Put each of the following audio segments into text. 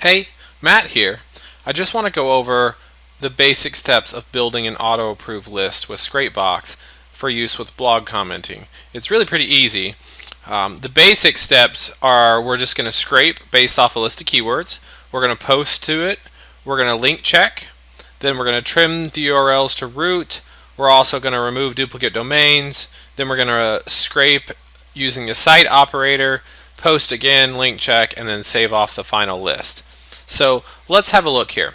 Hey, Matt here. I just want to go over the basic steps of building an auto approve list with Scrapebox for use with blog commenting. It's really pretty easy. The basic steps are we're just going to scrape based off a list of keywords. We're going to post to it. We're going to link check. Then we're going to trim the URLs to root. We're also going to remove duplicate domains. Then we're going to scrape using the cite operator, post again, link check, and then save off the final list. So let's have a look here.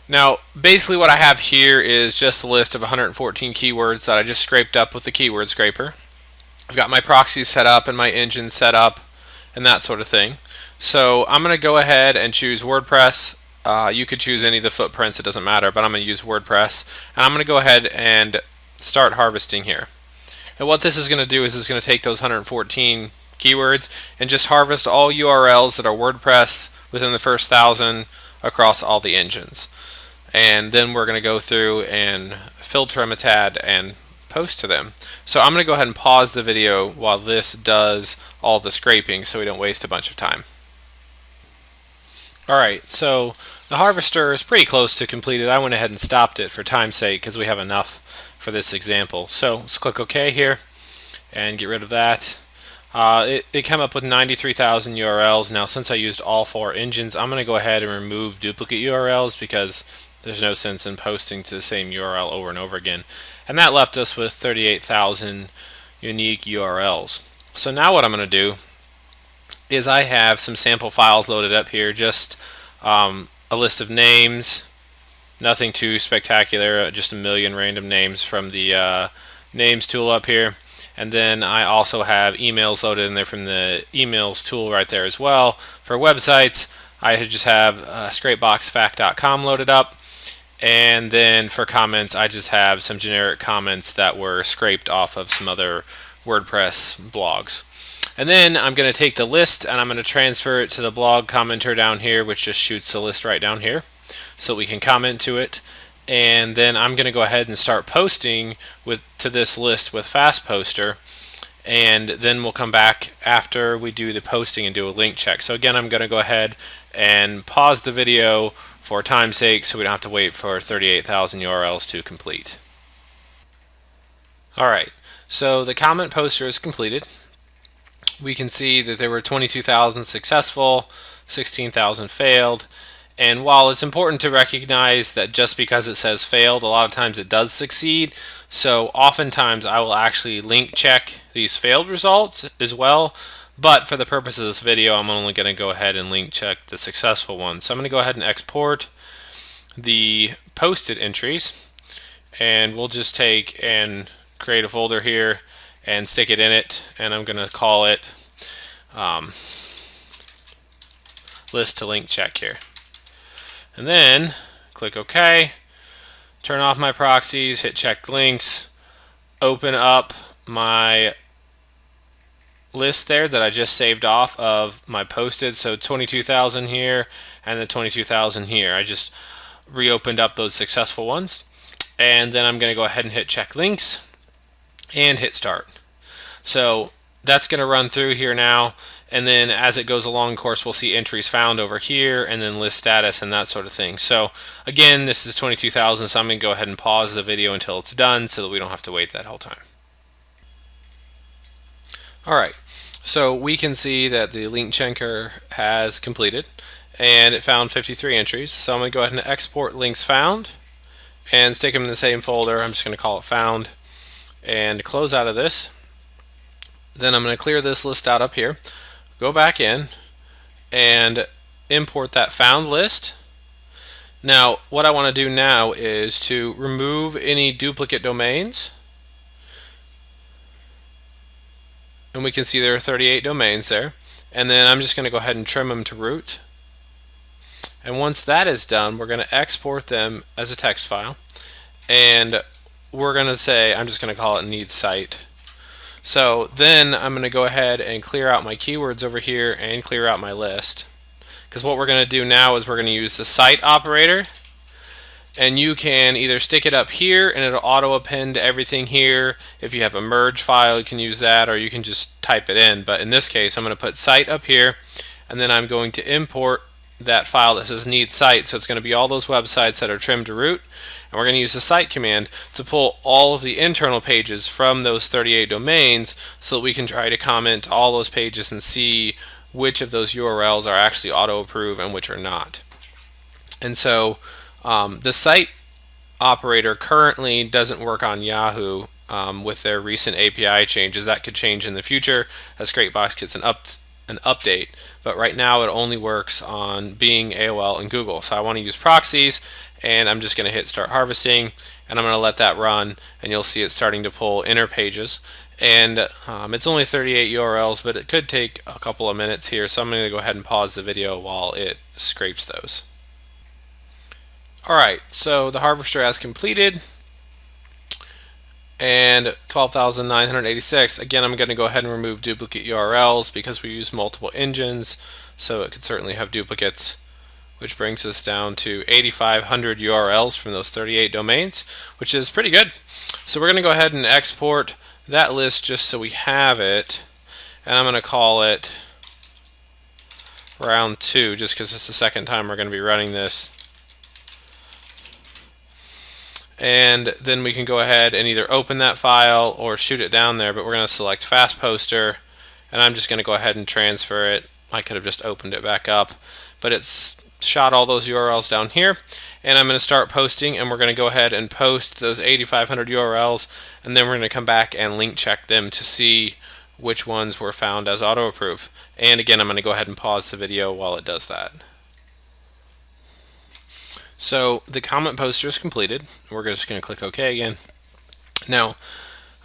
Now basically what I have here is just a list of 114 keywords that I just scraped up with the keyword scraper. I've got my proxies set up and my engine set up and that sort of thing. So I'm going to go ahead and choose WordPress. You could choose any of the footprints, it doesn't matter, but I'm going to use WordPress. And I'm going to go ahead and start harvesting here. And what this is going to do is it's going to take those 114 keywords and just harvest all URLs that are WordPress within the first 1,000 across all the engines. And then we're going to go through and filter them a tad and post to them. So I'm going to go ahead and pause the video while this does all the scraping so we don't waste a bunch of time. Alright, so the harvester is pretty close to completed. I went ahead and stopped it for time's sake because we have enough for this example. So let's click OK here and get rid of that. It came up with 93,000 URLs. Now since I used all 4 engines, I'm going to go ahead and remove duplicate URLs because there's no sense in posting to the same URL over and over again. And that left us with 38,000 unique URLs. So now what I'm going to do is I have some sample files loaded up here, just a list of names, nothing too spectacular, just a million random names from the names tool up here. And then I also have emails loaded in there from the emails tool right there as well. For websites, I just have scrapeboxfact.com loaded up. And then for comments, I just have some generic comments that were scraped off of some other WordPress blogs. And then I'm going to take the list and I'm going to transfer it to the blog commenter down here, which just shoots the list right down here so we can comment to it. And then I'm going to go ahead and start posting to this list with Fast Poster, and then we'll come back after we do the posting and do a link check. So again, I'm going to go ahead and pause the video for time's sake so we don't have to wait for 38,000 URLs to complete. Alright, so the comment poster is completed. We can see that there were 22,000 successful, 16,000 failed. And while it's important to recognize that just because it says failed, a lot of times it does succeed. So oftentimes I will actually link check these failed results as well. But for the purpose of this video, I'm only going to go ahead and link check the successful ones. So I'm going to go ahead and export the posted entries. And we'll just take and create a folder here and stick it in it. And I'm going to call it list to link check here. And then click OK, turn off my proxies, hit check links, open up my list there that I just saved off of my posted. So 22,000 here and the 22,000 here. I just reopened up those successful ones. And then I'm going to go ahead and hit check links and hit start. So that's going to run through here now. And then as it goes along, of course, we'll see entries found over here and then list status and that sort of thing. So again, this is 22,000, so I'm going to go ahead and pause the video until it's done so that we don't have to wait that whole time. Alright, so we can see that the link checker has completed and it found 53 entries. So I'm going to go ahead and export links found and stick them in the same folder. I'm just going to call it found and close out of this. Then I'm going to clear this list out up here. Go back in and import that found list. Now what I want to do now is to remove any duplicate domains, and we can see there are 38 domains there, and then I'm just going to go ahead and trim them to root. And once that is done, we're going to export them as a text file, and we're going to say, I'm just going to call it need cite. So then I'm going to go ahead and clear out my keywords over here and clear out my list. Because what we're going to do now is we're going to use the cite operator. And you can either stick it up here and it'll auto append everything here. If you have a merge file, you can use that, or you can just type it in. But in this case, I'm going to put cite up here, and then I'm going to import that file that says need site, so it's going to be all those websites that are trimmed to root, and we're going to use the site command to pull all of the internal pages from those 38 domains so that we can try to comment all those pages and see which of those URLs are actually auto approve and which are not. And so the site operator currently doesn't work on Yahoo with their recent API changes. That could change in the future as Scrapebox gets an update, but right now it only works on Bing, AOL, and Google. So I want to use proxies, and I'm just going to hit start harvesting, and I'm going to let that run, and you'll see it starting to pull inner pages. And it's only 38 URLs, but it could take a couple of minutes here, so I'm going to go ahead and pause the video while it scrapes those. Alright, so the harvester has completed, and 12,986. Again, I'm going to go ahead and remove duplicate URLs because we use multiple engines, so it could certainly have duplicates, which brings us down to 8,500 URLs from those 38 domains, which is pretty good. So we're going to go ahead and export that list just so we have it, and I'm going to call it round 2 just because it's the second time we're going to be running this. And then we can go ahead and either open that file or shoot it down there, but we're going to select Fast Poster, and I'm just going to go ahead and transfer it. I could have just opened it back up, but it's shot all those URLs down here, and I'm going to start posting, and we're going to go ahead and post those 8,500 URLs, and then we're going to come back and link check them to see which ones were found as auto approve. And again, I'm going to go ahead and pause the video while it does that. So the comment poster is completed. We're just going to click OK again. Now,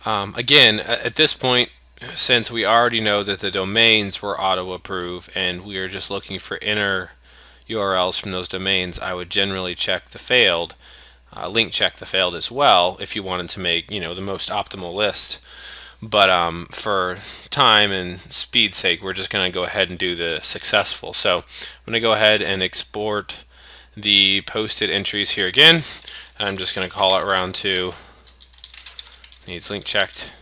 again, at this point, since we already know that the domains were auto approve and we are just looking for inner URLs from those domains, I would generally check the failed, link check the failed as well if you wanted to make, the most optimal list. But for time and speed's sake, we're just going to go ahead and do the successful. So I'm going to go ahead and export the posted entries here again. I'm just going to call it round 2. Needs link checked.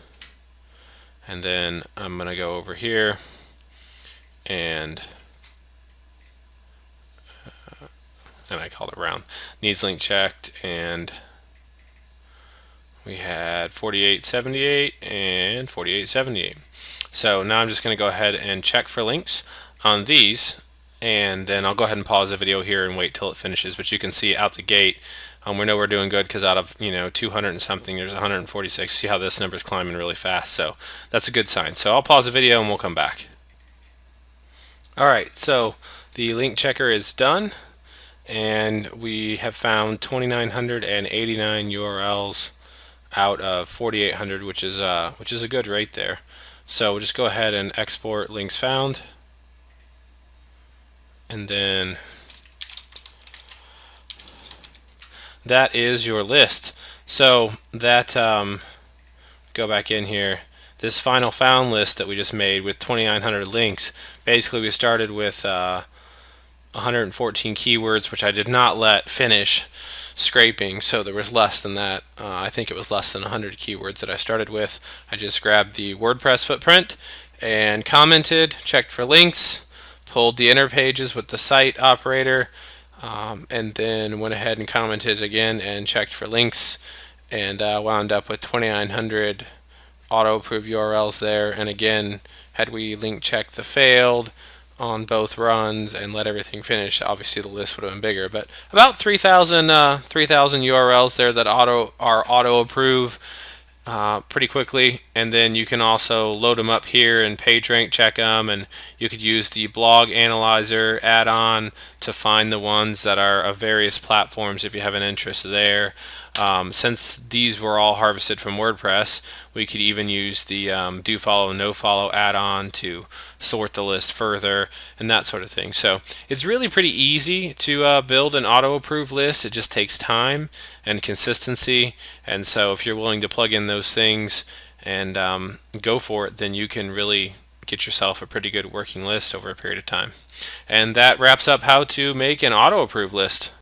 And then I'm going to go over here and I called it round. Needs link checked, and we had 4878 and 4878. So now I'm just going to go ahead and check for links on these, and then I'll go ahead and pause the video here and wait till it finishes. But you can see out the gate, we know we're doing good because out of 200 and something, there's 146. See how this number is climbing really fast, so that's a good sign. So I'll pause the video and we'll come back. Alright, so the link checker is done, and we have found 2,989 URLs out of 4,800, which is a good rate there. So we'll just go ahead and export links found, and then that is your list. So that go back in here. This final found list that we just made with 2,900 links, basically we started with 114 keywords, which I did not let finish scraping, so there was less than that. I think it was less than 100 keywords that I started with. I just grabbed the WordPress footprint and commented, checked for links, pulled the inner pages with the site operator, and then went ahead and commented again and checked for links, and wound up with 2,900 auto-approve URLs there. And again, had we link checked the failed on both runs and let everything finish, obviously the list would have been bigger. But about 3,000 URLs there that are auto-approve pretty quickly, and then you can also load them up here and PageRank check them, and you could use the blog analyzer add-on to find the ones that are of various platforms if you have an interest there. Since these were all harvested from WordPress, we could even use the do follow no follow add-on to sort the list further and that sort of thing. So it's really pretty easy to build an auto approve list. It just takes time and consistency, and so if you're willing to plug in those things and go for it, then you can really get yourself a pretty good working list over a period of time. And that wraps up how to make an auto approve list.